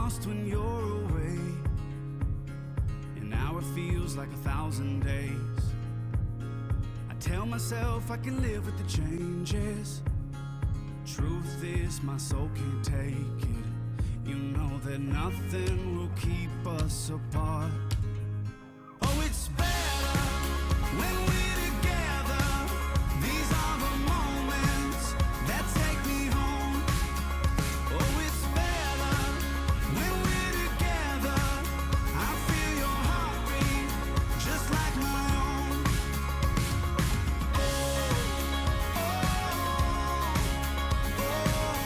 lost when you're away, and now it feels like 1,000 days. I tell myself I can live with the changes. Truth is, my soul can't take it. You know that nothing will keep us apart. Oh, it's better when we're together. These are the moments that take me home. Oh, it's better when we're together. I feel your heartbeat just like my own. Oh, oh,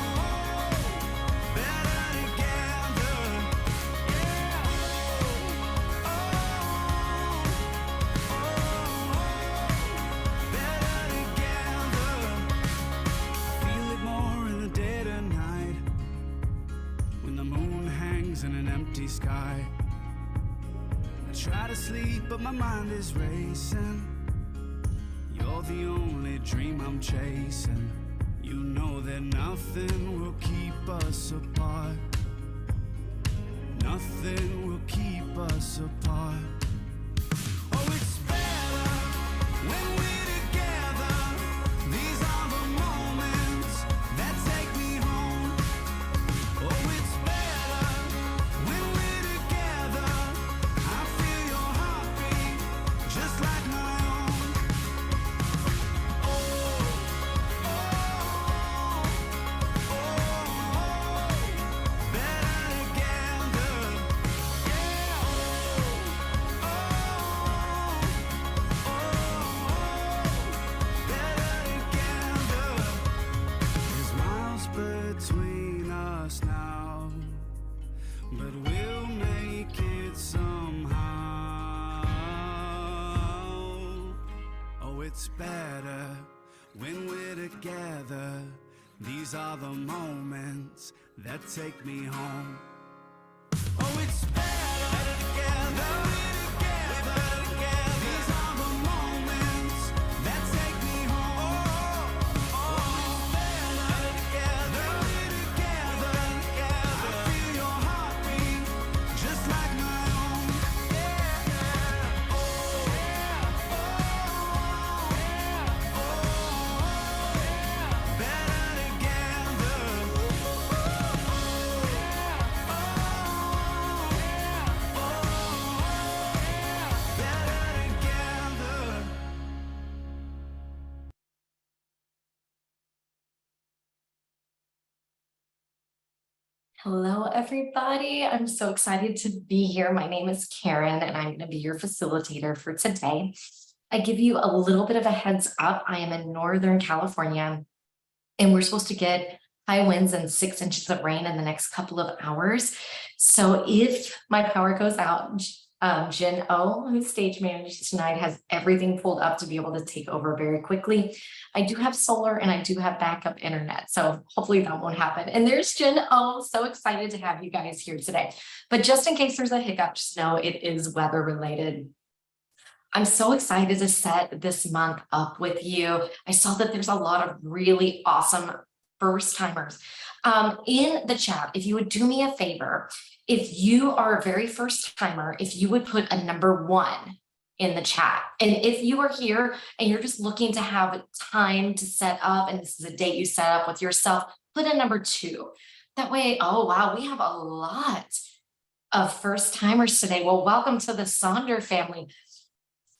oh, better together. Yeah. Oh, better together. Feel it more in the dead of night, when the moon hangs in an empty sky. I try to sleep, but my mind is racing. You're the only dream I'm chasing. You know that nothing will keep us apart. Nothing will keep us apart. Oh, it's better when we're together. These are the moments that take me home. Oh, it's better when we're together. I feel your heartbeat just like my own. Oh, oh, oh, better together. Yeah. Oh, better together. There's miles between us now, but we'll make it somehow. Oh, it's better when we're together. These are the moments that take me home. Oh, it's better together. We're together. These are the moments that take me home. Oh, it's better together. We're together. I feel your heartbeat just like my own. Yeah. Oh, better together. Better together. Hello, everybody. I'm so excited to be here. My name is Karen, and I'm going to be your facilitator for today. I give you a little bit of a heads up. I am in Northern California, and we're supposed to get high winds and 6 inches of rain in the next couple of hours. So if my power goes out, Jen O, who's stage manages tonight, has everything pulled up to be able to take over very quickly. I do have solar and I do have backup internet, so hopefully that won't happen. And there's Jen O, so excited to have you guys here today. But just in case there's a hiccup, just know it is weather related. I'm so excited to set this month up with you. I saw that there's a lot of really awesome first timers. In the chat, if you would do me a favor, if you are a very first timer, if you would put a number 1 in the chat. And if you are here and you're just looking to have time to set up, and this is a date you set up with yourself, put a number 2. That way, oh wow, we have a lot of first timers today. Well, welcome to the Sonder family.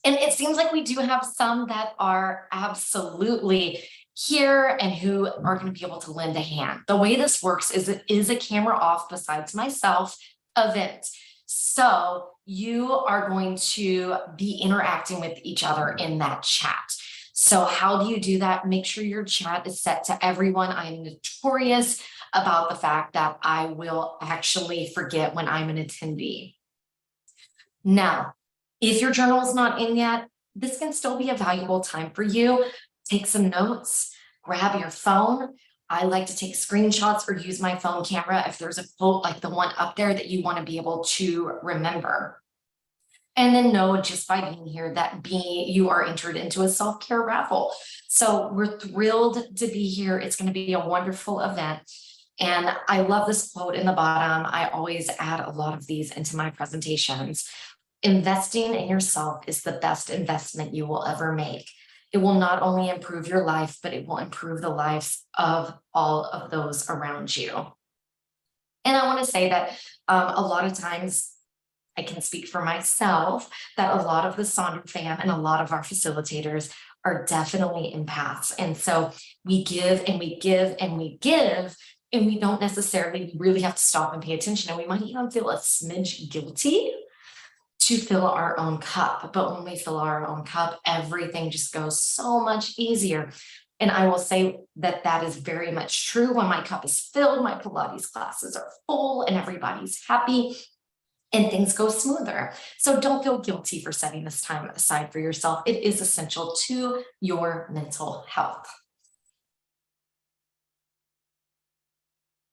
And it seems like we do have some that are absolutely here and who are going to be able to lend a hand. The way this works is it is a camera off besides myself event. So you are going to be interacting with each other in that chat. So how do you do that? Make sure your chat is set to everyone. I'm notorious about the fact that I will actually forget when I'm an attendee. Now, if your journal is not in yet, this can still be a valuable time for you. Take some notes, grab your phone. I like to take screenshots or use my phone camera if there's a quote like the one up there that you want to be able to remember. And then know just by being here that you are entered into a self-care raffle. So we're thrilled to be here. It's going to be a wonderful event. And I love this quote in the bottom. I always add a lot of these into my presentations. Investing in yourself is the best investment you will ever make. It will not only improve your life, but it will improve the lives of all of those around you. And I want to say that a lot of times, I can speak for myself, that a lot of the Sonder fam and a lot of our facilitators are definitely empaths. And so we give and we give and we give, and we don't necessarily really have to stop and pay attention. And we might even feel a smidge guilty to fill our own cup. But when we fill our own cup, everything just goes so much easier. And I will say that that is very much true. When my cup is filled, my Pilates classes are full and everybody's happy and things go smoother. So don't feel guilty for setting this time aside for yourself. It is essential to your mental health.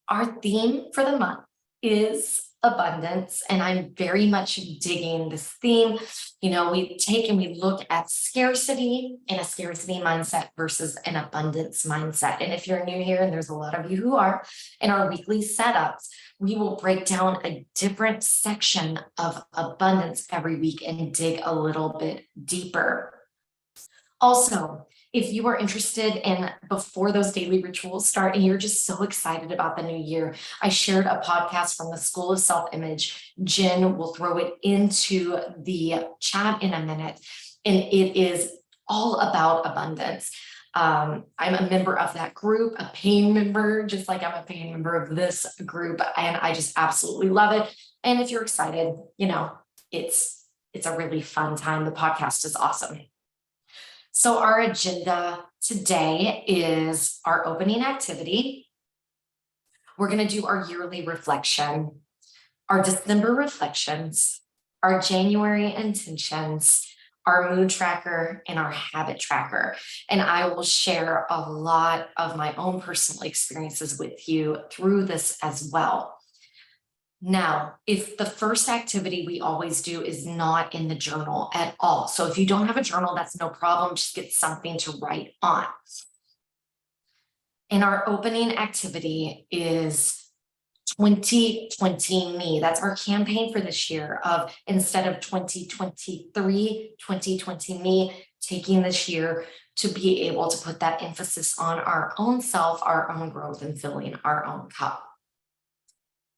Our theme for the month is abundance, and I'm very much digging this theme. You know, we take and we look at scarcity and a scarcity mindset versus an abundance mindset. And if you're new here, and there's a lot of you who are, in our weekly setups, we will break down a different section of abundance every week and dig a little bit deeper. Also, if you are interested in before those daily rituals start and you're just so excited about the new year, I shared a podcast from the School of Self-Image. Jen will throw it into the chat in a minute, and it is all about abundance. I'm a member of that group, a paying member, just like I'm a paying member of this group, and I just absolutely love it. And if you're excited, you know, it's a really fun time. The podcast is awesome. So our agenda today is our opening activity. We're going to do our yearly reflection, our December reflections, our January intentions, our mood tracker, and our habit tracker. And I will share a lot of my own personal experiences with you through this as well. Now, if the first activity we always do is not in the journal at all, so if you don't have a journal, that's no problem, just get something to write on. And our opening activity is 2020 Me. That's our campaign for this year of, instead of 2023, 2020 Me, taking this year to be able to put that emphasis on our own self, our own growth, and filling our own cup.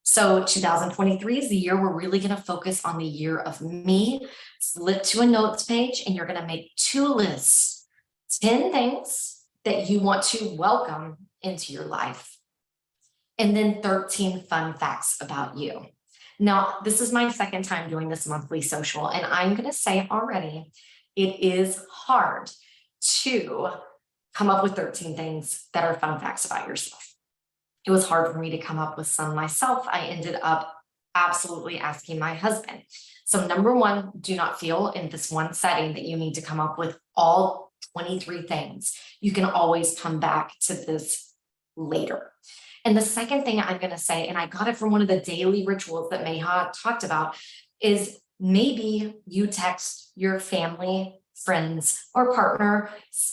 So 2023 is the year we're really going to focus on the year of me. Flip to a notes page and you're going to make 2 lists, 10 things that you want to welcome into your life, and then 13 fun facts about you. Now, this is my second time doing this monthly social, and I'm going to say already, it is hard to come up with 13 things that are fun facts about yourself. It was hard for me to come up with some myself. I ended up absolutely asking my husband. So number one, do not feel in this one setting that you need to come up with all 23 things. You can always come back to this later. And the second thing I'm going to say, and I got it from one of the daily rituals that Mayha talked about, is maybe you text your family, friends, or partner,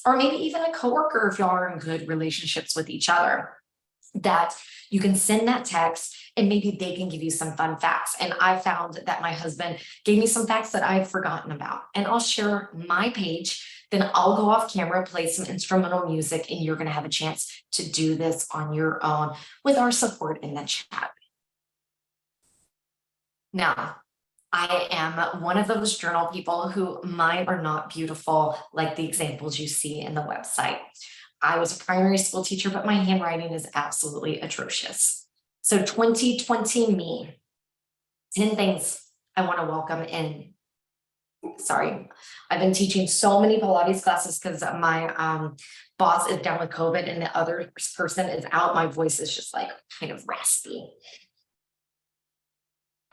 or maybe even a coworker if y'all are in good relationships with each other, that you can send that text and maybe they can give you some fun facts. And I found that my husband gave me some facts that I've forgotten about, and I'll share my page. Then I'll go off camera, play some instrumental music, and you're going to have a chance to do this on your own with our support in the chat. Now, I am one of those journal people who mine are not beautiful like the examples you see in the website. I was a primary school teacher, but my handwriting is absolutely atrocious. So 2020 Me, 10 things I want to welcome in. Sorry, I've been teaching so many Pilates classes because my boss is down with COVID and the other person is out. My voice is just like kind of raspy.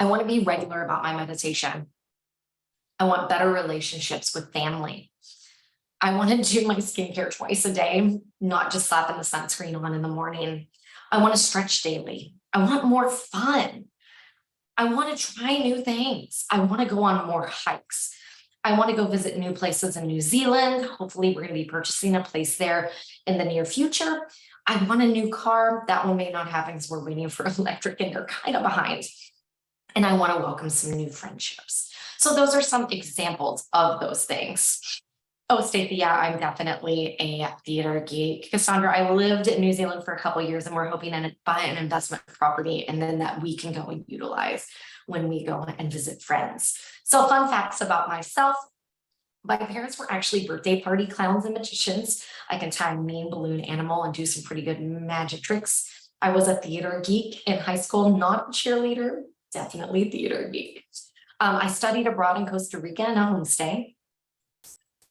I want to be regular about my meditation. I want better relationships with family. I want to do my skincare twice a day, not just slapping the sunscreen on in the morning. I want to stretch daily. I want more fun. I want to try new things. I want to go on more hikes. I want to go visit new places in New Zealand. Hopefully, we're going to be purchasing a place there in the near future. I want a new car. That one may not happen because we're waiting for electric and they're kind of behind. And I want to welcome some new friendships. So those are some examples of those things. Oh, Stacey, yeah, I'm definitely a theater geek. Cassandra, I lived in New Zealand for a couple of years and we're hoping to buy an investment property and then that we can go and utilize when we go and visit friends. So fun facts about myself. My parents were actually birthday party clowns and magicians. I can tie a mean balloon animal and do some pretty good magic tricks. I was a theater geek in high school, not a cheerleader, definitely theater geek. I studied abroad in Costa Rica in a homestay.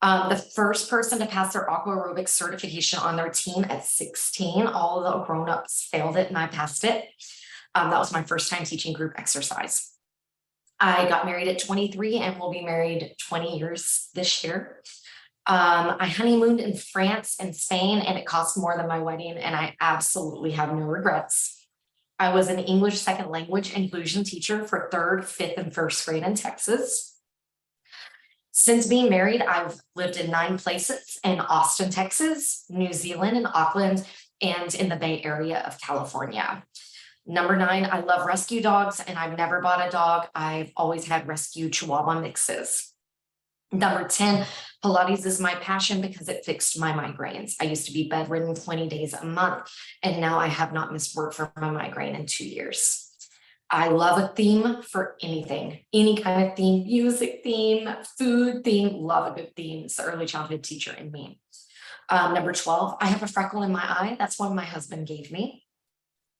The first person to pass their aqua aerobics certification on their team at 16, all the grown-ups failed it and I passed it. That was my first time teaching group exercise. I got married at 23 and will be married 20 years this year. I honeymooned in France and Spain and it cost more than my wedding and I absolutely have no regrets. I was an English second language inclusion teacher for 3rd, 5th, and 1st grade in Texas. Since being married, I've lived in 9 places in Austin, Texas, New Zealand, and Auckland, and in the Bay Area of California. Number 9, I love rescue dogs, and I've never bought a dog. I've always had rescue Chihuahua mixes. Number 10, Pilates is my passion because it fixed my migraines. I used to be bedridden 20 days a month, and now I have not missed work for my migraine in 2 years. I love a theme for anything, any kind of theme, music theme, food theme, love a good theme. It's the early childhood teacher in me. Number 12, I have a freckle in my eye. That's one my husband gave me.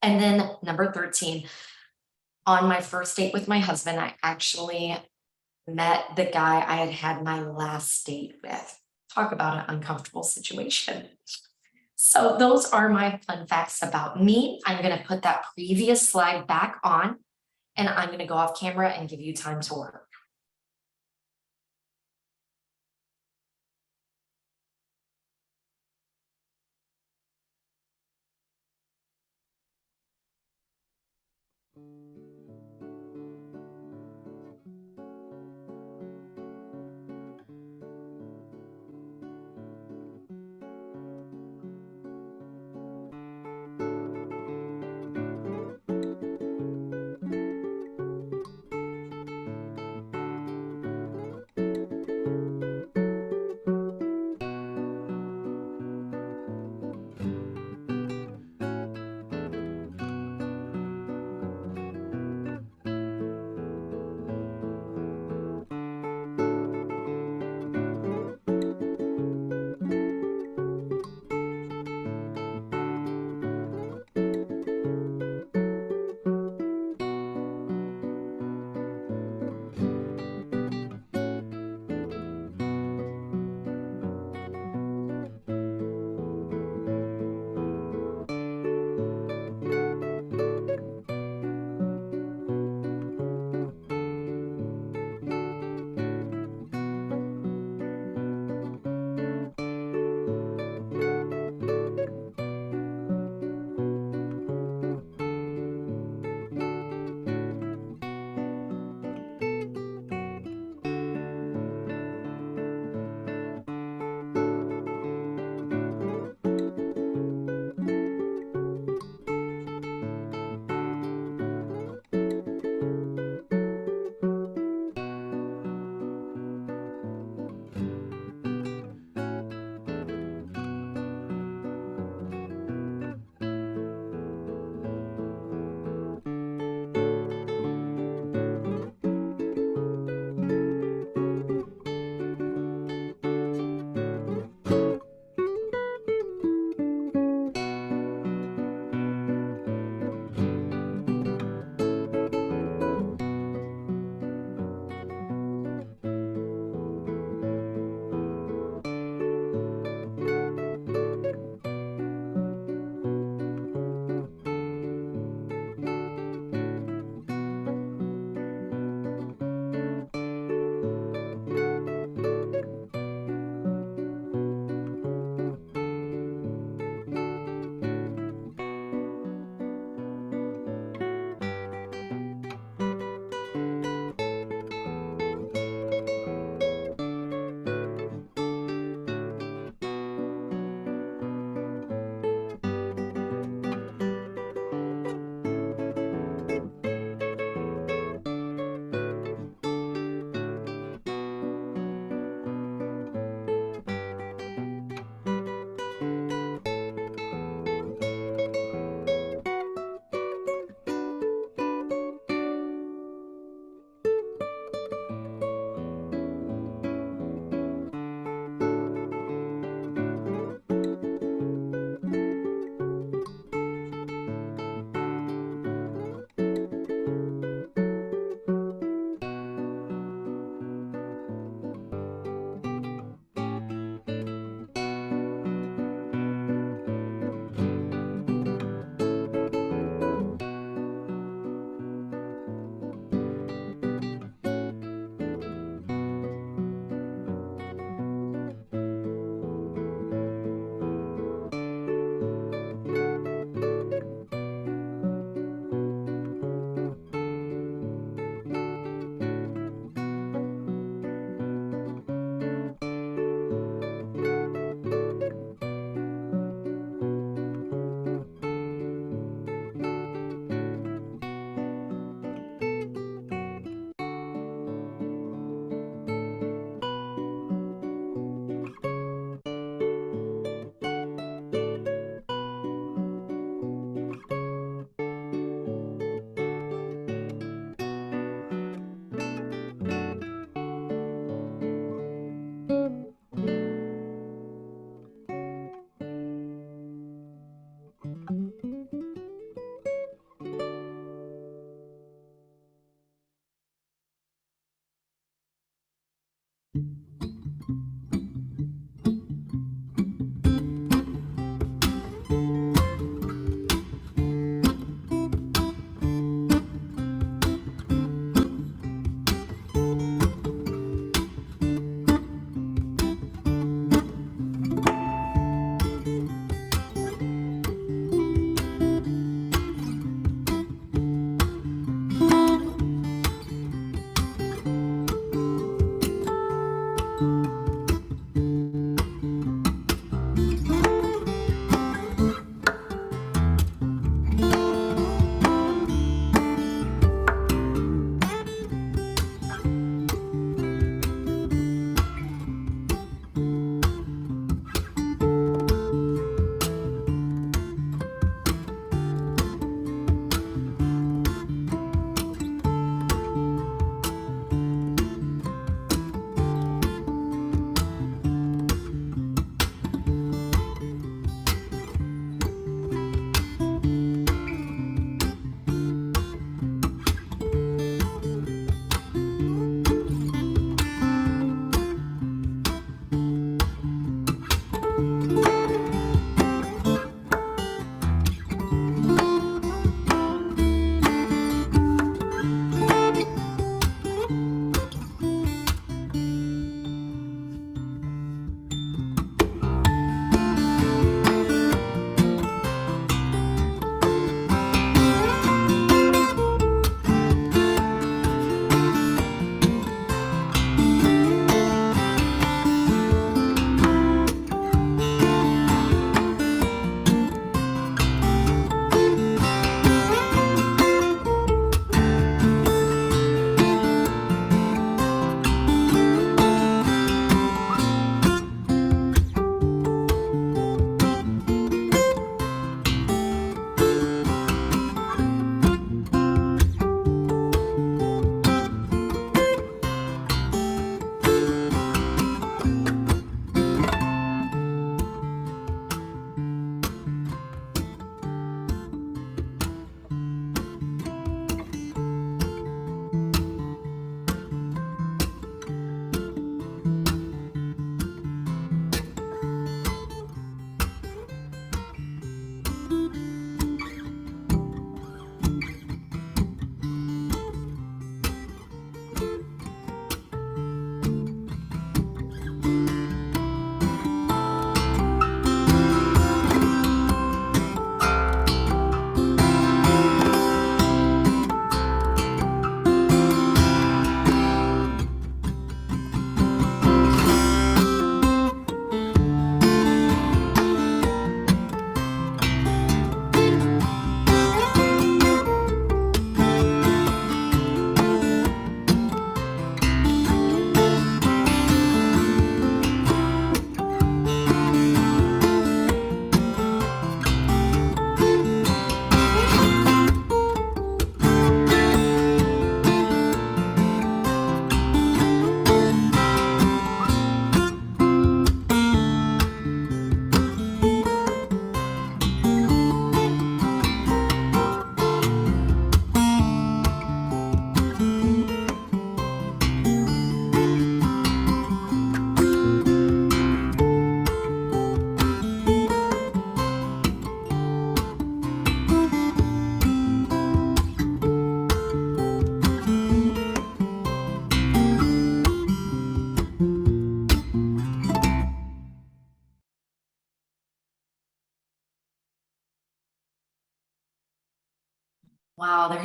And then number 13, on my first date with my husband, I actually met the guy I had had my last date with. Talk about an uncomfortable situation. So those are my fun facts about me. I'm going to put that previous slide back on and I'm going to go off camera and give you time to work.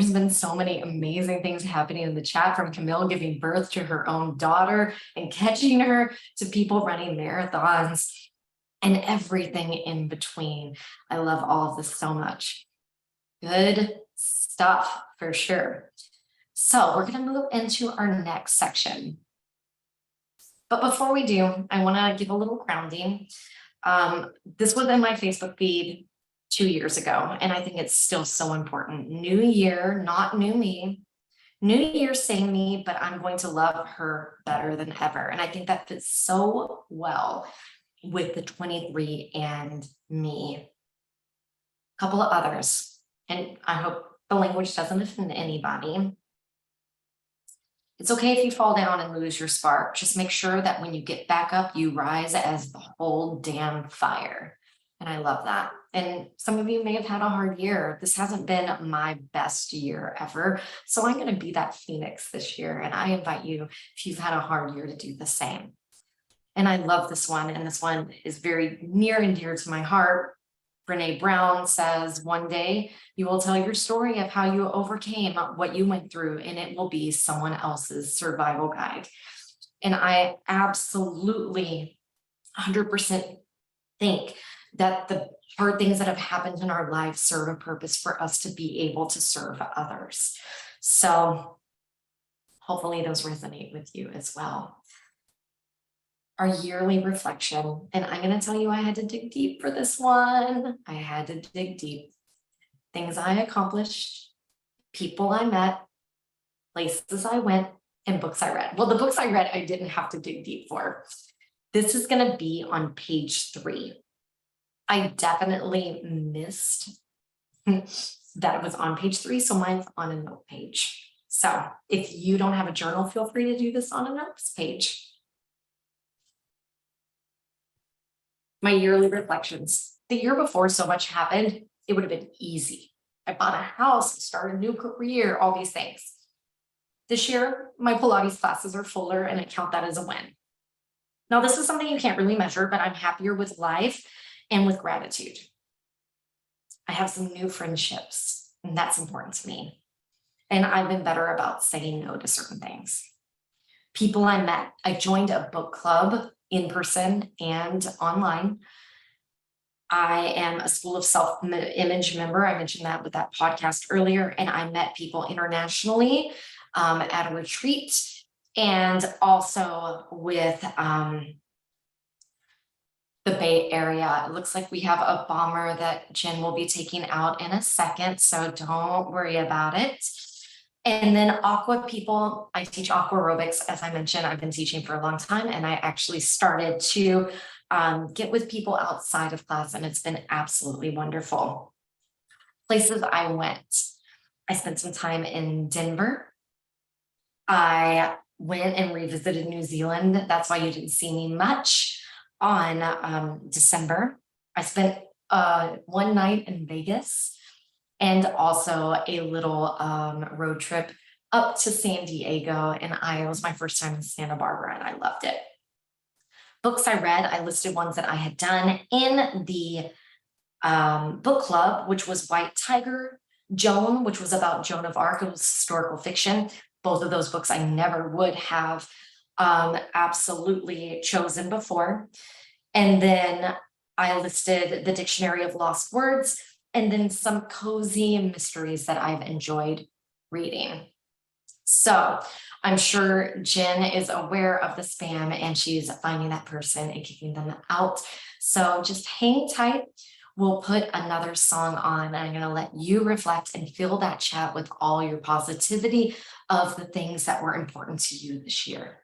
there's been so many amazing things happening in the chat, from Camille giving birth to her own daughter and catching her, to people running marathons and everything in between. I love all of this so much. Good stuff for sure. So we're going to move into our next section. But before we do, I want to give a little grounding. This was in my Facebook feed 2 years ago, and I think it's still so important. New year, not new me. New year, same me, but I'm going to love her better than ever. And I think that fits so well with the 23 and me. A couple of others, and I hope the language doesn't offend anybody. It's okay if you fall down and lose your spark. Just make sure that when you get back up, you rise as the whole damn fire. And I love that. And some of you may have had a hard year. This hasn't been my best year ever. So I'm going to be that phoenix this year. And I invite you, if you've had a hard year, to do the same. And I love this one. And this one is very near and dear to my heart. Brene Brown says, one day you will tell your story of how you overcame what you went through, and it will be someone else's survival guide. And I absolutely 100% think that the hard things that have happened in our lives serve a purpose for us to be able to serve others. So hopefully those resonate with you as well. Our yearly reflection, and I'm going to tell you, I had to dig deep for this one. I had to dig deep. Things I accomplished, people I met, places I went, and books I read. Well, the books I read, I didn't have to dig deep for. This is going to be on page 3. I definitely missed that it was on page 3, so mine's on a note page. So if you don't have a journal, feel free to do this on a notes page. My yearly reflections. The year before so much happened, it would have been easy. I bought a house, started a new career, all these things. This year, my Pilates classes are fuller, and I count that as a win. Now, this is something you can't really measure, but I'm happier with life and with gratitude. I have some new friendships, and that's important to me. And I've been better about saying no to certain things. People I met. I joined a book club in person and online. I am a School of Self-Image member. I mentioned that with that podcast earlier, and I met people internationally at a retreat, and also with the Bay Area. It looks like we have a bomber that Jen will be taking out in a second, so don't worry about it. And then aqua people, I teach aqua aerobics. As I mentioned, I've been teaching for a long time, and I actually started to get with people outside of class, and it's been absolutely wonderful. Places I went. I spent some time in Denver. I went and revisited New Zealand. That's why you didn't see me much on December. I spent one night in Vegas, and also a little road trip up to San Diego. And it was my first time in Santa Barbara, and I loved it. Books I read, I listed ones that I had done in the book club, which was White Tiger, Joan, which was about Joan of Arc. It was historical fiction. Both of those books I never would have absolutely chosen before. And then I listed the Dictionary of Lost Words, and then some cozy mysteries that I've enjoyed reading. So I'm sure Jen is aware of the spam, and she's finding that person and kicking them out. So just hang tight. We'll put another song on, and I'm going to let you reflect and fill that chat with all your positivity of the things that were important to you this year.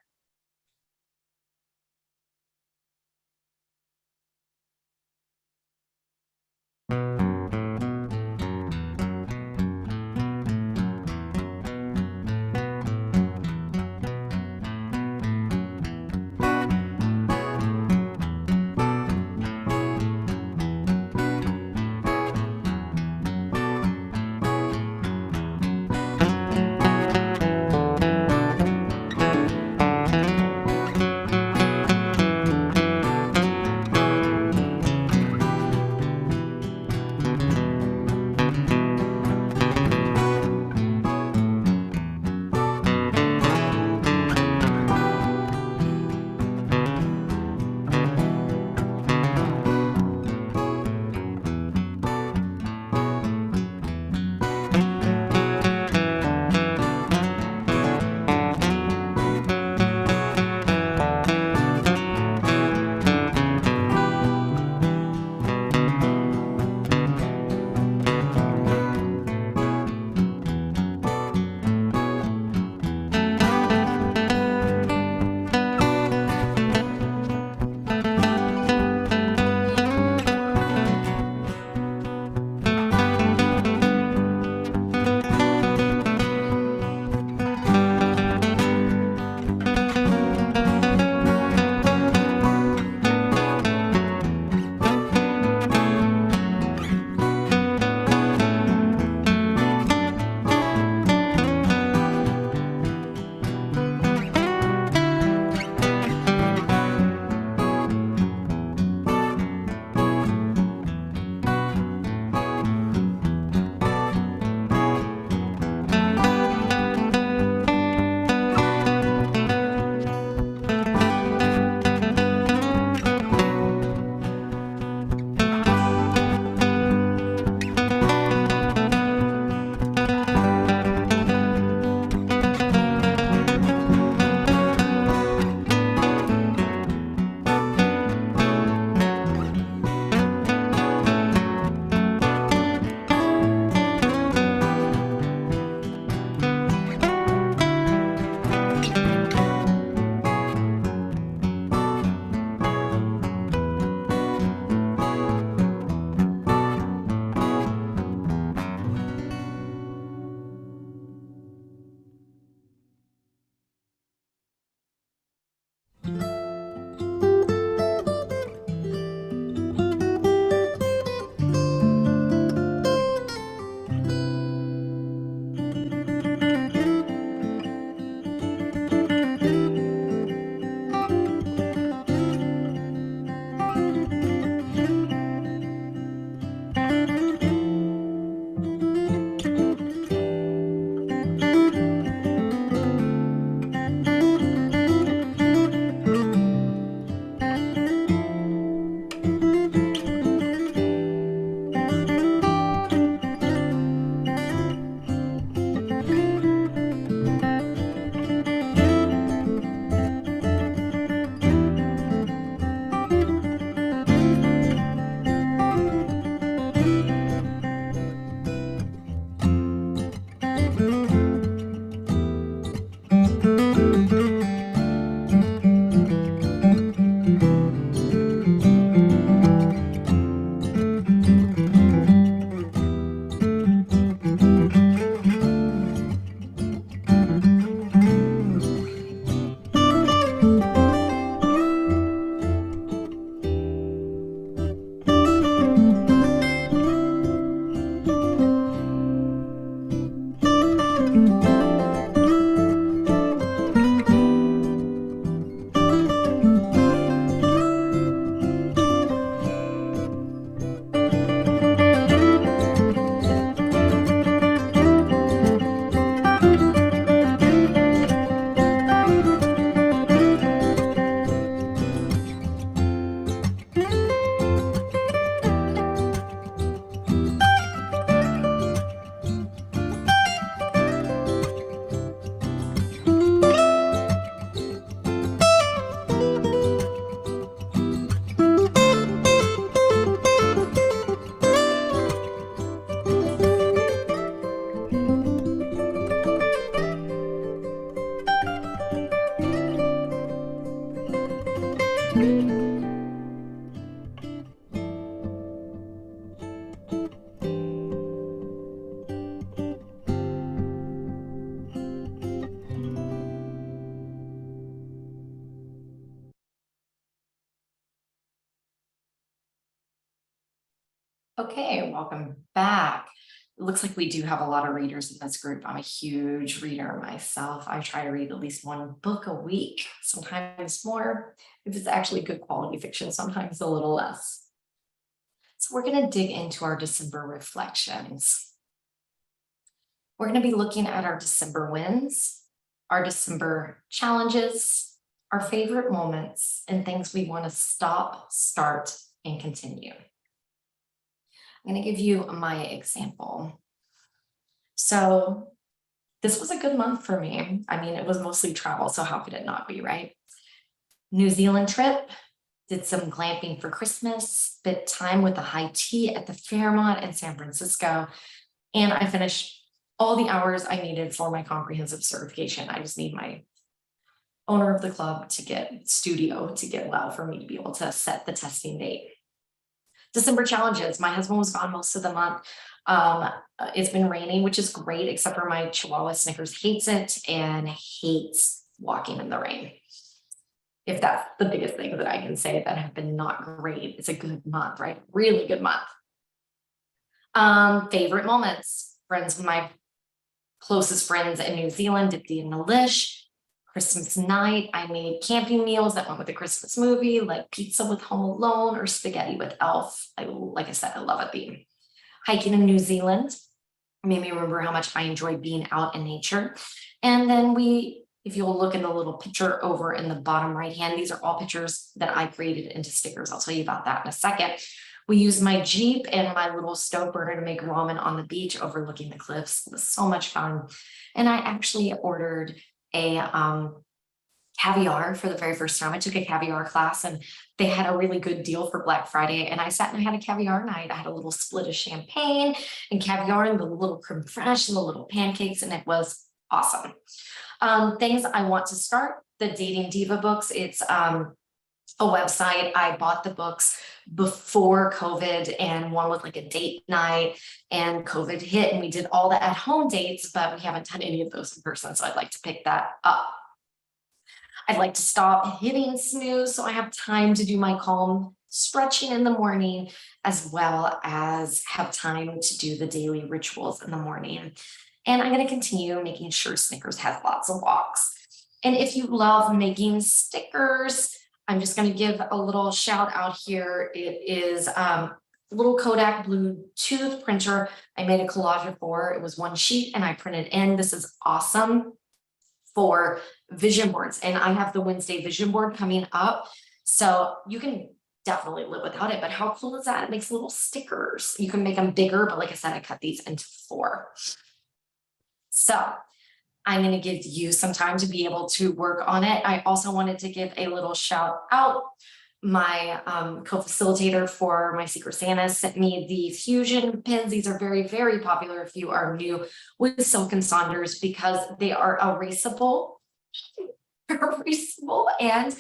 Okay, welcome back. It looks like we do have a lot of readers in this group. I'm a huge reader myself. I try to read at least one book a week, sometimes more. If it's actually good quality fiction, sometimes a little less. So we're going to dig into our December reflections. We're going to be looking at our December wins, our December challenges, our favorite moments, and things we want to stop, start, and continue. I'm going to give you my example. So this was a good month for me. I mean, it was mostly travel, so how could it not be, right? New Zealand trip, did some glamping for Christmas, spent time with the high tea at the Fairmont in San Francisco, and I finished all the hours I needed for my comprehensive certification. I just need my owner of the club to get studio to get well for me to be able to set the testing date. December challenges. My husband was gone most of the month. It's been raining, which is great, except for my Chihuahua Snickers hates it and hates walking in the rain. If that's the biggest thing that I can say that have been not great. It's a good month, right? Really good month. Favorite moments. Friends with my closest friends in New Zealand did the Nalish. Christmas night, I made camping meals that went with the Christmas movie, like pizza with Home Alone or spaghetti with Elf. Like I said, I love a theme. Hiking in New Zealand made me remember how much I enjoy being out in nature. And then if you'll look in the little picture over in the bottom right hand, these are all pictures that I created into stickers. I'll tell you about that in a second. We used my Jeep and my little stove burner to make ramen on the beach overlooking the cliffs. It was so much fun. And I actually ordered a caviar for the very first time. I took a caviar class and they had a really good deal for Black Friday. And I sat and I had a caviar night. I had a little split of champagne and caviar and the little creme fraiche and the little pancakes, and it was awesome. Things I want to start, the Dating Diva books. It's a website. I bought the books before COVID, and one was like a date night, and COVID hit and we did all the at-home dates, but we haven't done any of those in person. So I'd like to pick that up. I'd like to stop hitting snooze so I have time to do my calm stretching in the morning, as well as have time to do the daily rituals in the morning. And I'm going to continue making sure Snickers has lots of walks. And if you love making stickers, I'm just going to give a little shout out here. It is a little Kodak Bluetooth printer. I made a collage of 4. It was one sheet and I printed in. This is awesome for vision boards. And I have the Wednesday vision board coming up. So you can definitely live without it. But how cool is that? It makes little stickers. You can make them bigger. But like I said, I cut these into 4. So I'm going to give you some time to be able to work on it. I also wanted to give a little shout out. My co-facilitator for my Secret Santa sent me the fusion pins. These are very, very popular if you are new with Silk and Sonders, because they are erasable, and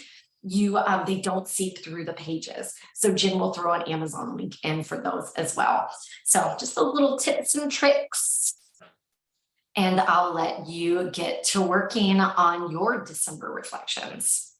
they don't seep through the pages. So Jen will throw an Amazon link in for those as well. So just a little tips and tricks. And I'll let you get to working on your December reflections.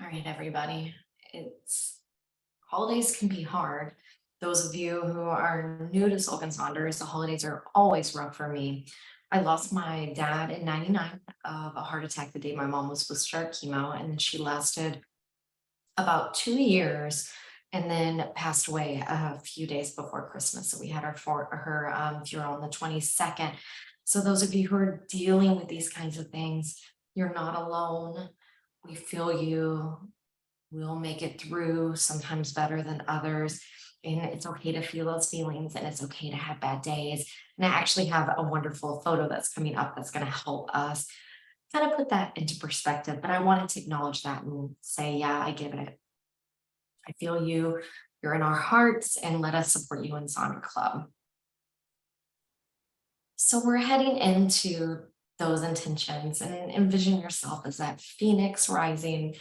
All right, everybody. It's holidays can be hard. Those of you who are new to Silk and Saunders, the holidays are always rough for me. I lost my dad in 99 of a heart attack the day my mom was supposed to start chemo, and she lasted about 2 years and then passed away a few days before Christmas. So we had her funeral on the 22nd. So those of you who are dealing with these kinds of things, you're not alone. We feel you. We'll make it through, sometimes better than others. And it's okay to feel those feelings and it's okay to have bad days. And I actually have a wonderful photo that's coming up that's going to help us kind of put that into perspective. But I wanted to acknowledge that and say, yeah, I get it. I feel you. You're in our hearts, and let us support you in Sonder Club. So we're heading into those intentions and envision yourself as that phoenix rising.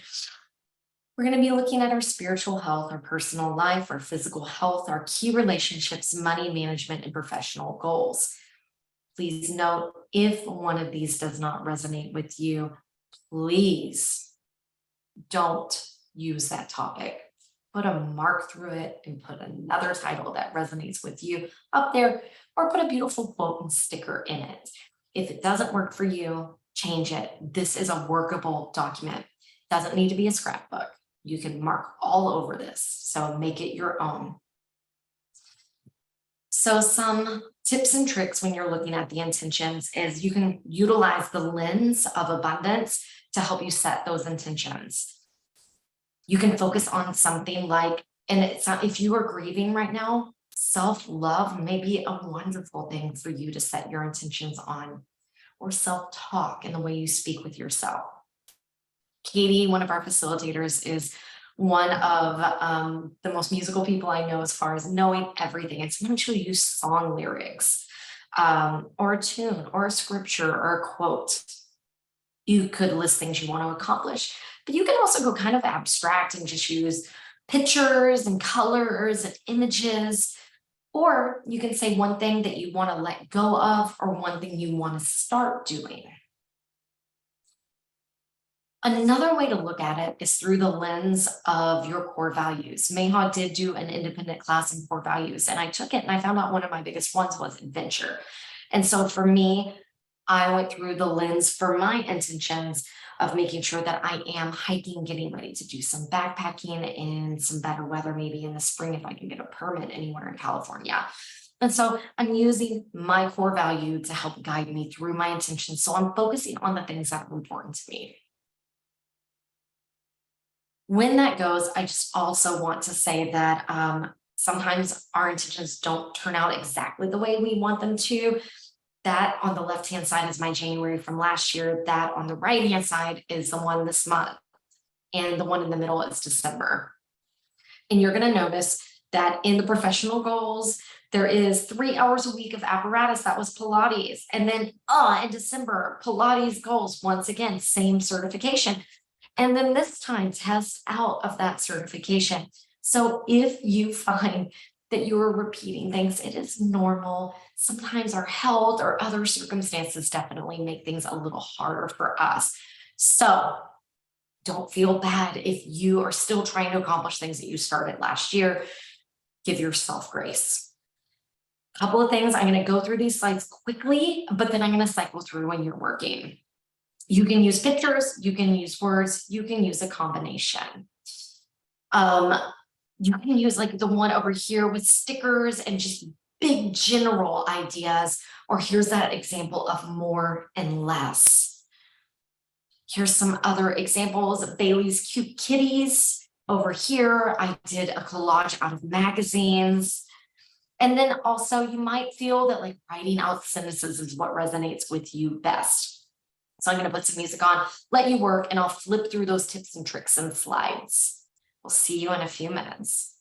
We're going to be looking at our spiritual health, our personal life, our physical health, our key relationships, money management, and professional goals. Please note, if one of these does not resonate with you, please don't use that topic. Put a mark through it and put another title that resonates with you up there, or put a beautiful quote and sticker in it. If it doesn't work for you, change it. This is a workable document. Doesn't need to be a scrapbook. You can mark all over this, so make it your own. So some tips and tricks when you're looking at the intentions is you can utilize the lens of abundance to help you set those intentions. You can focus on something like, and it's not, if you are grieving right now, self-love may be a wonderful thing for you to set your intentions on, or self-talk in the way you speak with yourself. Katie, one of our facilitators, is one of the most musical people I know as far as knowing everything. And sometimes she'll use song lyrics or a tune or a scripture or a quote. You could list things you want to accomplish, but you can also go kind of abstract and just use pictures and colors and images. Or you can say one thing that you want to let go of or one thing you want to start doing. Another way to look at it is through the lens of your core values. Mayhaw did do an independent class in core values, and I took it and I found out one of my biggest ones was adventure. And so for me, I went through the lens for my intentions of making sure that I am hiking, getting ready to do some backpacking in some better weather, maybe in the spring if I can get a permit anywhere in California. And so I'm using my core value to help guide me through my intentions. So I'm focusing on the things that are important to me. When that goes, I just also want to say that sometimes our intentions don't turn out exactly the way we want them to. That on the left-hand side is my January from last year. That on the right-hand side is the one this month. And the one in the middle is December. And you're going to notice that in the professional goals, there is 3 hours a week of apparatus. That was Pilates. And then in December, Pilates goals, once again, same certification. And then this time, test out of that certification. So if you find that you are repeating things, it is normal. Sometimes our health or other circumstances definitely make things a little harder for us. So don't feel bad if you are still trying to accomplish things that you started last year. Give yourself grace. A couple of things, I'm going to go through these slides quickly, but then I'm going to cycle through when you're working. You can use pictures, you can use words, you can use a combination. You can use like the one over here with stickers and just big general ideas, or here's that example of more and less. Here's some other examples of Bailey's Cute Kitties. Over here, I did a collage out of magazines. And then also you might feel that like writing out sentences is what resonates with you best. So I'm going to put some music on, let you work, and I'll flip through those tips and tricks and slides. We'll see you in a few minutes.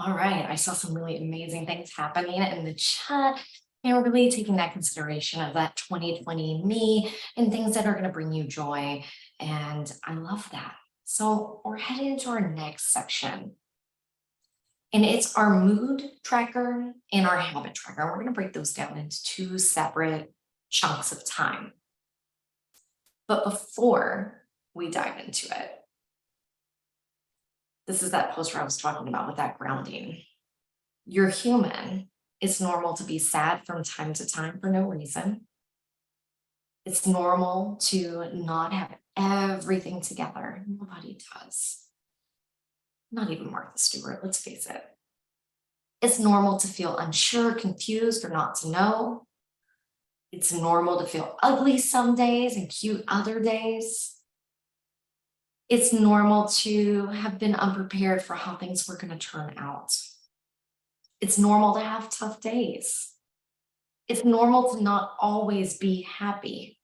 All right, I saw some really amazing things happening in the chat. And we're really taking that consideration of that 2020 me and things that are going to bring you joy. And I love that. So we're heading into our next section. And it's our mood tracker and our habit tracker. We're going to break those down into two separate chunks of time. But before we dive into it, this is that poster I was talking about with that grounding. You're human. It's normal to be sad from time to time for no reason. It's normal to not have everything together. Nobody does. Not even Martha Stewart, let's face it. It's normal to feel unsure, confused, or not to know. It's normal to feel ugly some days and cute other days. It's normal to have been unprepared for how things were going to turn out. It's normal to have tough days. It's normal to not always be happy.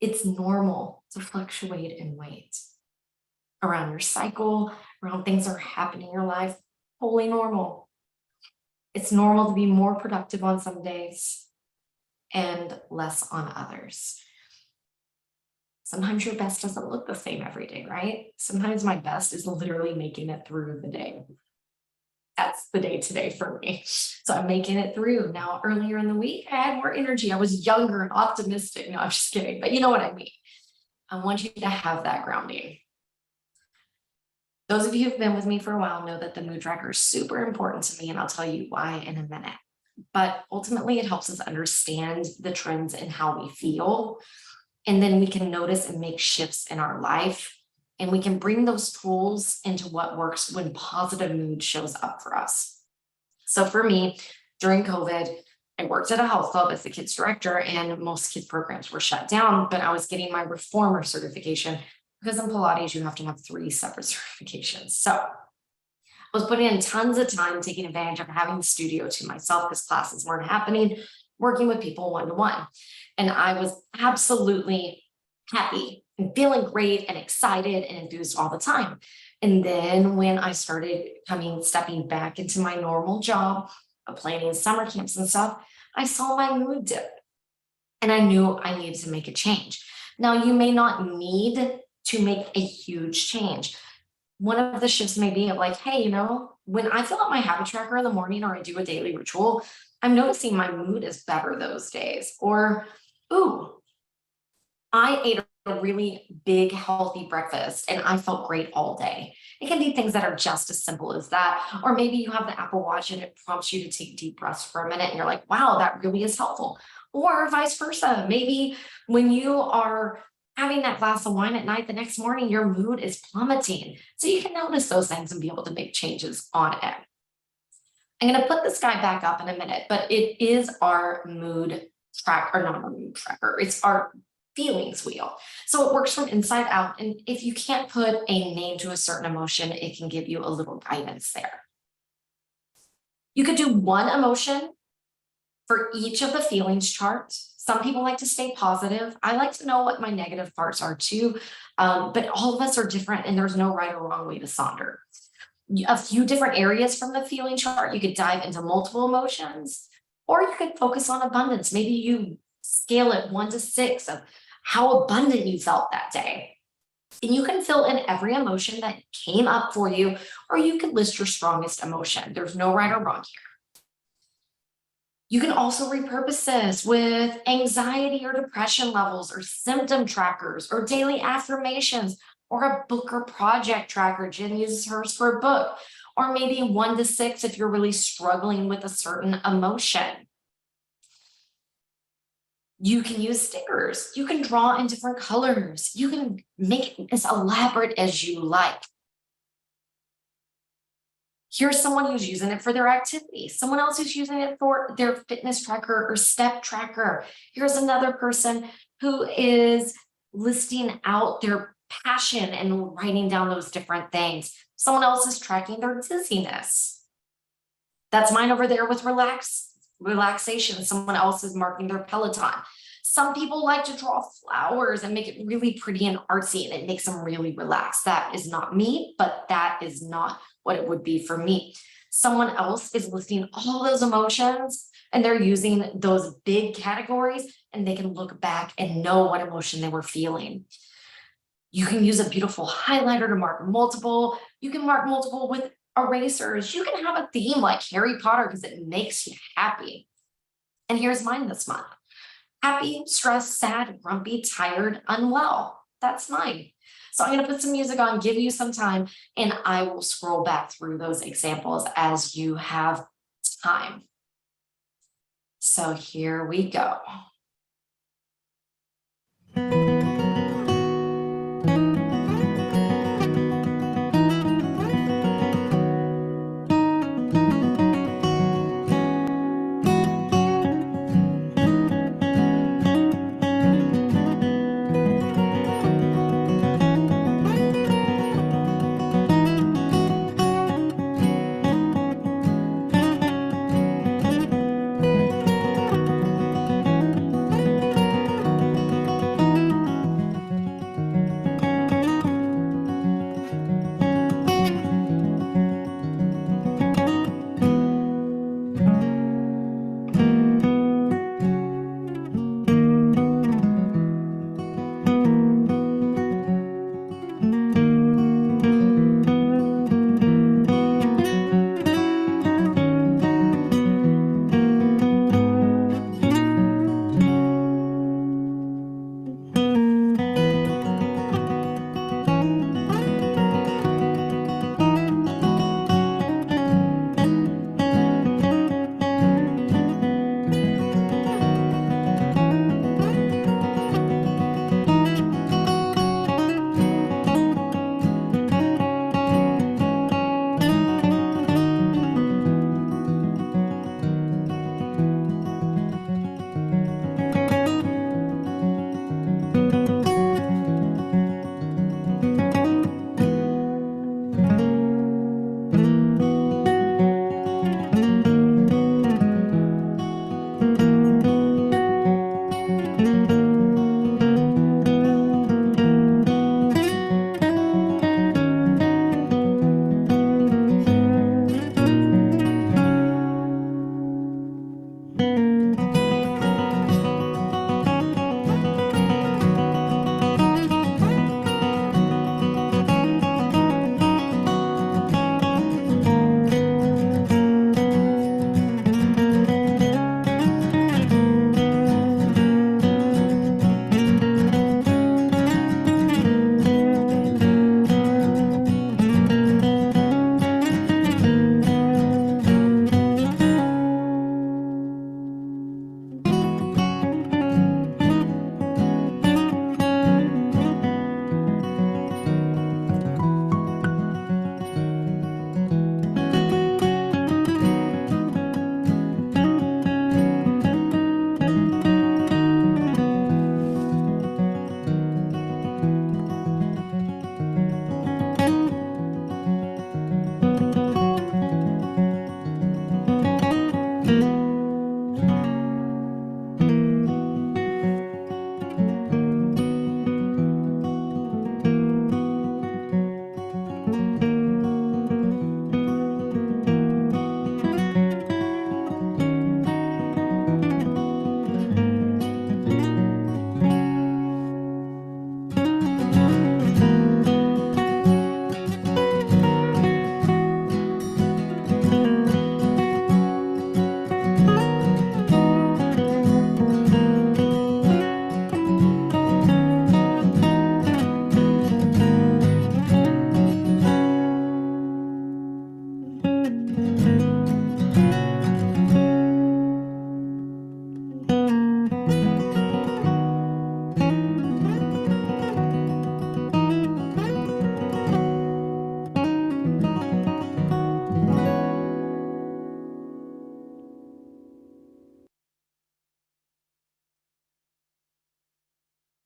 It's normal to fluctuate in weight around your cycle, around things that are happening in your life. Totally normal. It's normal to be more productive on some days and less on others. Sometimes your best doesn't look the same every day, right? Sometimes my best is literally making it through the day. That's the day today for me. So I'm making it through. Now, earlier in the week, I had more energy. I was younger and optimistic. No, I'm just kidding, but you know what I mean. I want you to have that grounding. Those of you who've been with me for a while know that the mood tracker is super important to me, and I'll tell you why in a minute. But ultimately, it helps us understand the trends in how we feel. And then we can notice and make shifts in our life. And we can bring those tools into what works when positive mood shows up for us. So for me, during COVID, I worked at a health club as the kids director, and most kids programs were shut down, but I was getting my reformer certification because in Pilates, you have to have 3 separate certifications. So I was putting in tons of time, taking advantage of having the studio to myself because classes weren't happening, working with people one-to-one. And I was absolutely happy and feeling great and excited and enthused all the time. And then when I started stepping back into my normal job of planning summer camps and stuff, I saw my mood dip and I knew I needed to make a change. Now, you may not need to make a huge change. One of the shifts may be like, hey, when I fill out my habit tracker in the morning or I do a daily ritual, I'm noticing my mood is better those days. Or, ooh, I ate a really big, healthy breakfast and I felt great all day. It can be things that are just as simple as that. Or maybe you have the Apple Watch and it prompts you to take deep breaths for a minute and you're like, wow, that really is helpful. Or vice versa. Maybe when you are having that glass of wine at night, the next morning, your mood is plummeting. So you can notice those things and be able to make changes on it. I'm going to put this guy back up in a minute, but it is our mood tracker, or not our mood tracker. It's our feelings wheel. So it works from inside out. And if you can't put a name to a certain emotion, it can give you a little guidance there. You could do one emotion for each of the feelings charts. Some people like to stay positive. I like to know what my negative parts are too. But all of us are different and there's no right or wrong way to Sonder. A few different areas from the feeling chart. You could dive into multiple emotions, or you could focus on abundance. Maybe you scale it 1 to 6 of how abundant you felt that day. And you can fill in every emotion that came up for you, or you can list your strongest emotion. There's no right or wrong here. You can also repurpose this with anxiety or depression levels, or symptom trackers, or daily affirmations, or a book or project tracker. Jen uses hers for a book, or maybe 1 to 6 if you're really struggling with a certain emotion. You can use stickers. You can draw in different colors. You can make it as elaborate as you like. Here's someone who's using it for their activity. Someone else who's using it for their fitness tracker or step tracker. Here's another person who is listing out their passion and writing down those different things. Someone else is tracking their dizziness. That's mine over there with relaxation. Someone else is marking their Peloton. Some people like to draw flowers and make it really pretty and artsy, and it makes them really relaxed. That is not me, but that is not what it would be for me. Someone else is listing all those emotions and they're using those big categories and they can look back and know what emotion they were feeling. You can use a beautiful highlighter to mark multiple. You can mark multiple with erasers. You can have a theme like Harry Potter because it makes you happy. And here's mine this month. Happy, stressed, sad, grumpy, tired, unwell. That's mine. So I'm going to put some music on, give you some time, and I will scroll back through those examples as you have time. So here we go.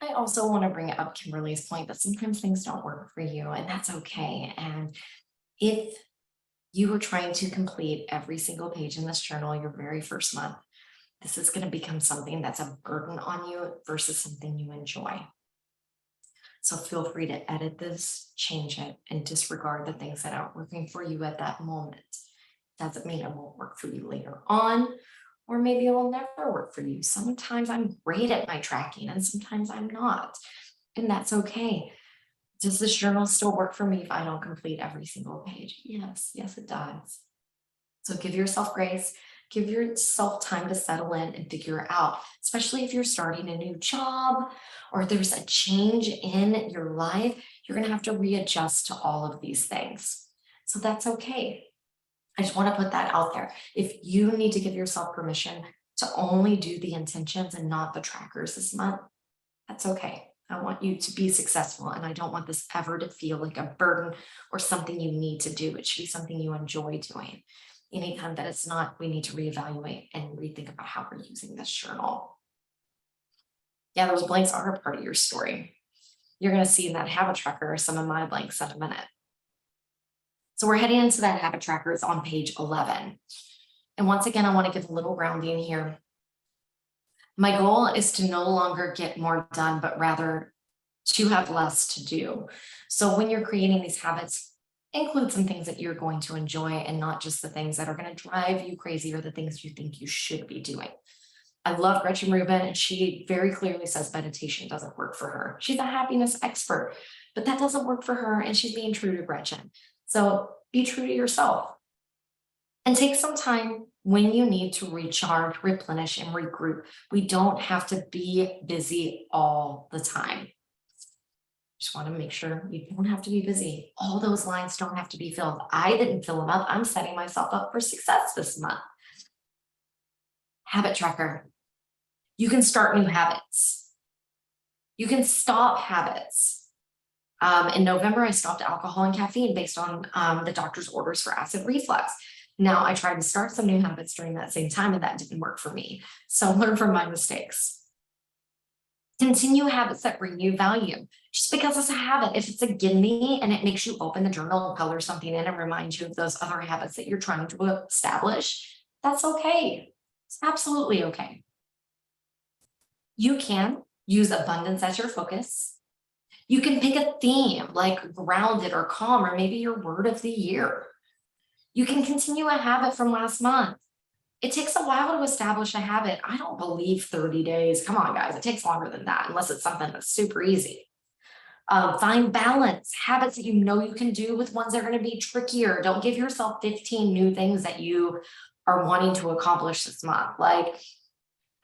I also want to bring up Kimberly's point that sometimes things don't work for you, and that's okay. And if you were trying to complete every single page in this journal your very first month, this is going to become something that's a burden on you versus something you enjoy. So feel free to edit this, change it, and disregard the things that aren't working for you at that moment. Doesn't mean it won't work for you later on, or maybe it will never work for you. Sometimes I'm great at my tracking and sometimes I'm not. And that's okay. Does this journal still work for me if I don't complete every single page? Yes, yes, it does. So give yourself grace, give yourself time to settle in and figure it out, especially if you're starting a new job or there's a change in your life, you're going to have to readjust to all of these things. So that's okay. I just want to put that out there. If you need to give yourself permission to only do the intentions and not the trackers this month, that's okay. I want you to be successful, and I don't want this ever to feel like a burden or something you need to do. It should be something you enjoy doing. Anytime that it's not, we need to reevaluate and rethink about how we're using this journal. Yeah, those blanks are a part of your story. You're going to see in that habit tracker some of my blanks in a minute. So we're heading into that habit tracker. It's on page 11. And once again, I want to give a little grounding here. My goal is to no longer get more done, but rather to have less to do. So when you're creating these habits, include some things that you're going to enjoy and not just the things that are going to drive you crazy or the things you think you should be doing. I love Gretchen Rubin, and she very clearly says meditation doesn't work for her. She's a happiness expert, but that doesn't work for her, and she's being true to Gretchen. So be true to yourself and take some time when you need to recharge, replenish, and regroup. We don't have to be busy all the time. Just want to make sure you don't have to be busy. All those lines don't have to be filled. I didn't fill them up. I'm setting myself up for success this month. Habit tracker. You can start new habits. You can stop habits. In November, I stopped alcohol and caffeine based on the doctor's orders for acid reflux. Now I tried to start some new habits during that same time, and that didn't work for me. So learn from my mistakes. Continue habits that bring you value. Just because it's a habit, if it's a gimme and it makes you open the journal and color something in and remind you of those other habits that you're trying to establish, that's okay. It's absolutely okay. You can use abundance as your focus. You can pick a theme like grounded or calm, or maybe your word of the year. You can continue a habit from last month. It takes a while to establish a habit. I don't believe 30 days. Come on, guys. It takes longer than that, unless it's something that's super easy. Find balance, habits that you know you can do with ones that are going to be trickier. Don't give yourself 15 new things that you are wanting to accomplish this month. Like,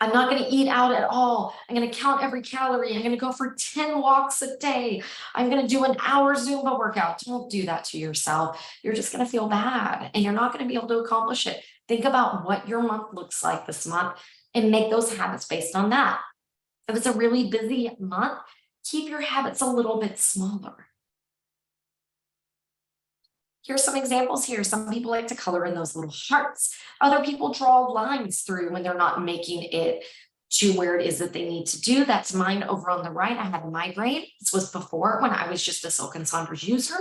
I'm not going to eat out at all. I'm going to count every calorie. I'm going to go for 10 walks a day. I'm going to do an hour Zumba workout. Don't do that to yourself. You're just going to feel bad and you're not going to be able to accomplish it. Think about what your month looks like this month and make those habits based on that. If it's a really busy month, keep your habits a little bit smaller. Here's some examples here. Some people like to color in those little hearts. Other people draw lines through when they're not making it to where it is that they need to do. That's mine over on the right. I had a migraine. This was before when I was just a Silk and Saunders user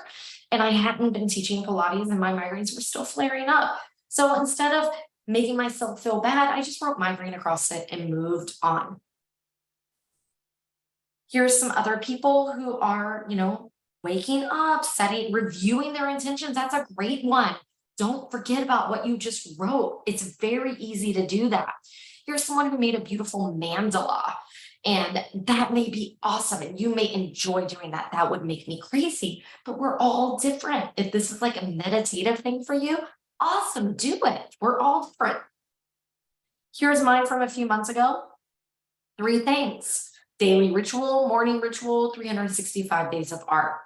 and I hadn't been teaching Pilates and my migraines were still flaring up. So instead of making myself feel bad, I just wrote migraine across it and moved on. Here's some other people who are, waking up, reviewing their intentions. That's a great one. Don't forget about what you just wrote. It's very easy to do that. Here's someone who made a beautiful mandala, and that may be awesome. And you may enjoy doing that. That would make me crazy, but we're all different. If this is like a meditative thing for you, awesome, do it. We're all different. Here's mine from a few months ago. 3 things. Daily ritual, morning ritual, 365 days of art.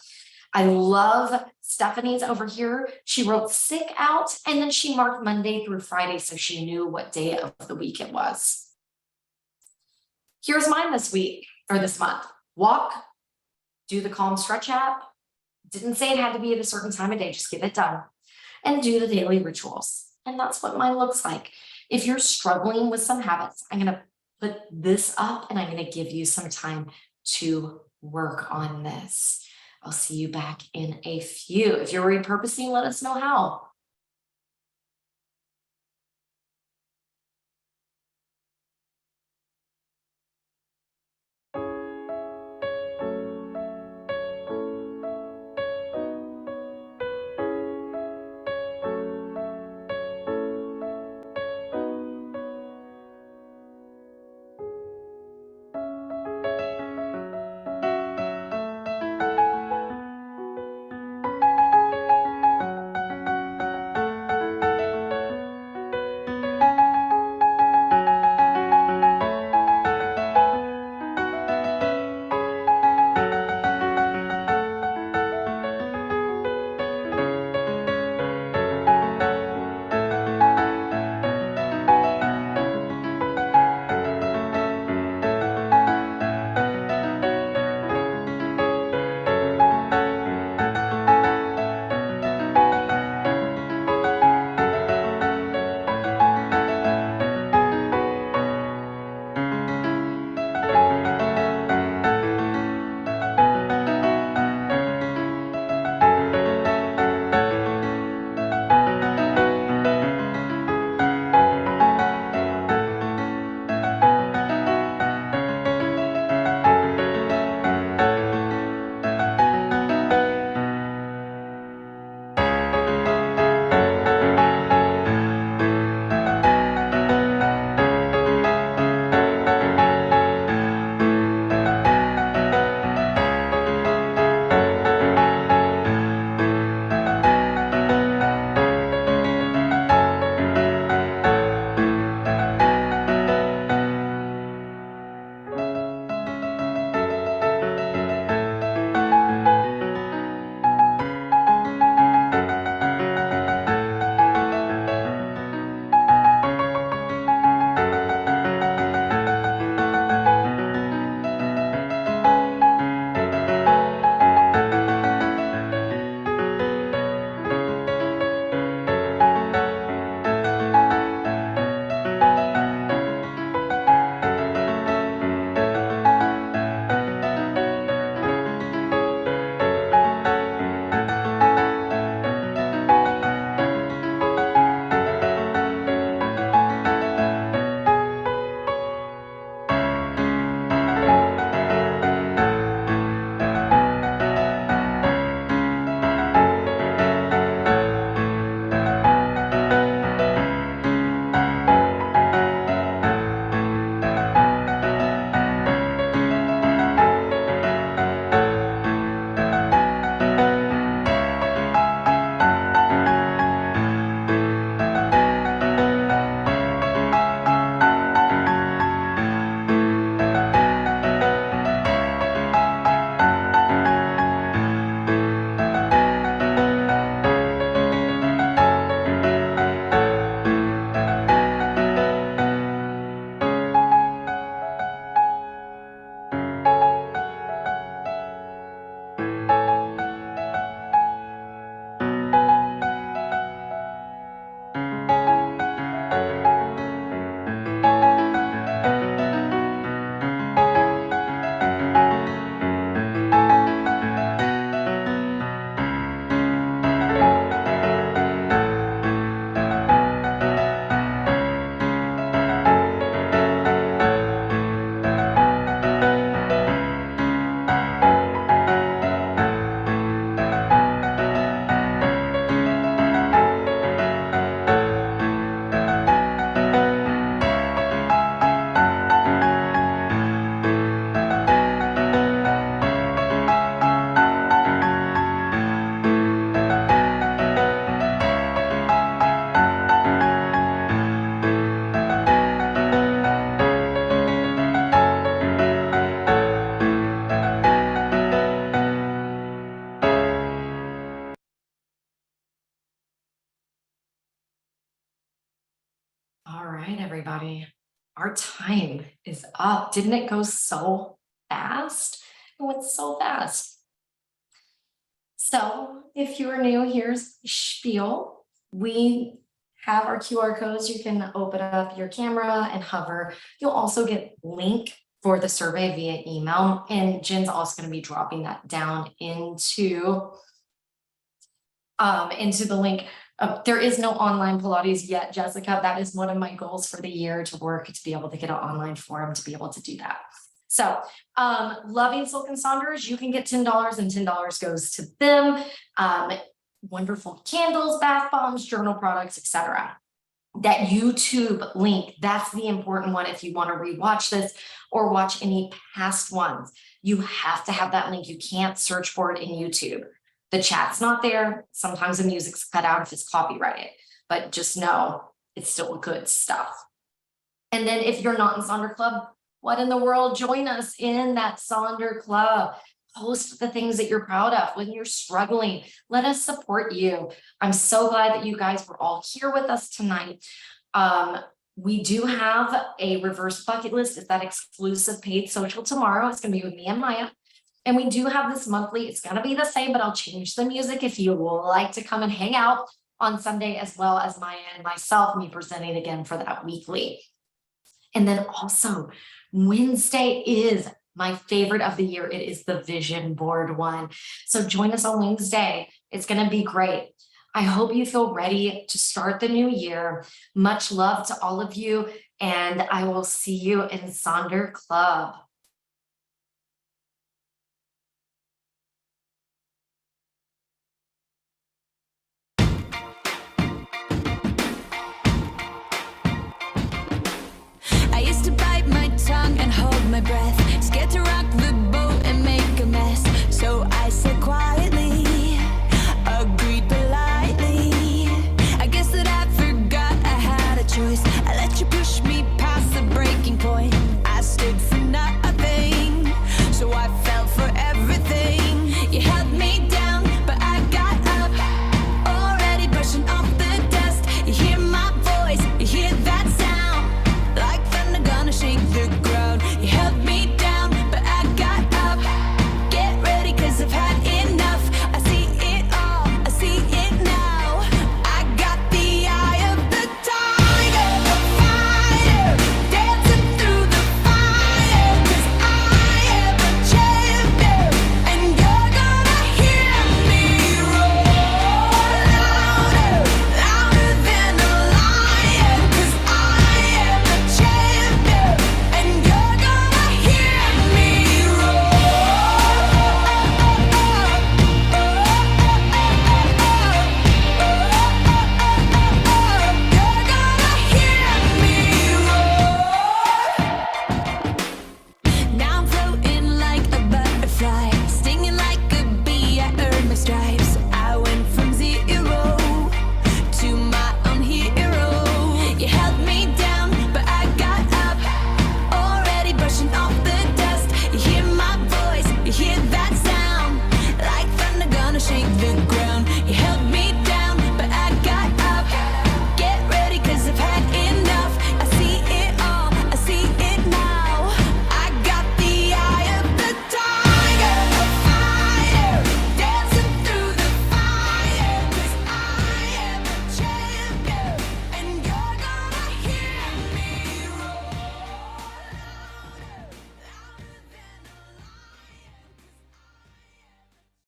I love Stephanie's over here. She wrote sick out and then she marked Monday through Friday so she knew what day of the week it was. Here's mine this week or this month. Walk, do the Calm Stretch app. Didn't say it had to be at a certain time of day, just get it done. And do the daily rituals. And that's what mine looks like. If you're struggling with some habits, I'm going to put this up and I'm going to give you some time to work on this. I'll see you back in a few. If you're repurposing, let us know how. right, everybody. Our time is up. Didn't it go so fast? It went so fast. So if you're new, here's spiel. We have our QR codes. You can open up your camera and hover. You'll also get link for the survey via email. And Jen's also going to be dropping that down into the link. There is no online Pilates yet, Jessica. That is one of my goals for the year, to work to be able to get an online forum to be able to do that. So loving Silk and Saunders, you can get $10 and $10 goes to them. Wonderful candles, bath bombs, journal products, etc. That YouTube link, that's the important one. If you want to rewatch this or watch any past ones, you have to have that link. You can't search for it in YouTube. The chat's not there. Sometimes the music's cut out if it's copyrighted, but just know it's still good stuff. And then if you're not in Sonder Club, what in the world? Join us in that Sonder Club. Post the things that you're proud of when you're struggling. Let us support you. I'm so glad that you guys were all here with us tonight. We do have a reverse bucket list. It's that exclusive paid social tomorrow. It's going to be with me and Maya. And we do have this monthly. It's going to be the same, but I'll change the music if you would like to come and hang out on Sunday, as well as Maya and myself, me presenting again for that weekly. And then also Wednesday is my favorite of the year. It is the vision board one. So join us on Wednesday. It's going to be great. I hope you feel ready to start the new year. Much love to all of you. And I will see you in Sonder Club. I used to bite my tongue and hold my breath, scared to rock the boat and make a mess. So I said quietly, agreed politely. I guess that I forgot I had a choice. I let you push me past the breaking point. I stood for nothing, so I fell for everything. You held me down, but I got up, already brushing off the dust. You hear my voice, you hear that sound, like thunder gonna shake the ground. You held me down, but I got up. Get ready, 'cause I've had enough. I see it all, I see it now. I got the eye of the tiger, the fighter, dancing through the fire. 'Cause I am a champion, and you're gonna hear me roar louder, louder than a lion. 'Cause I am a champion, and you're gonna hear me Now I'm floating like a butterfly, stinging like a bee. I earned my stripes. I went from zero to my own hero. You held me down, but I got up, already brushing off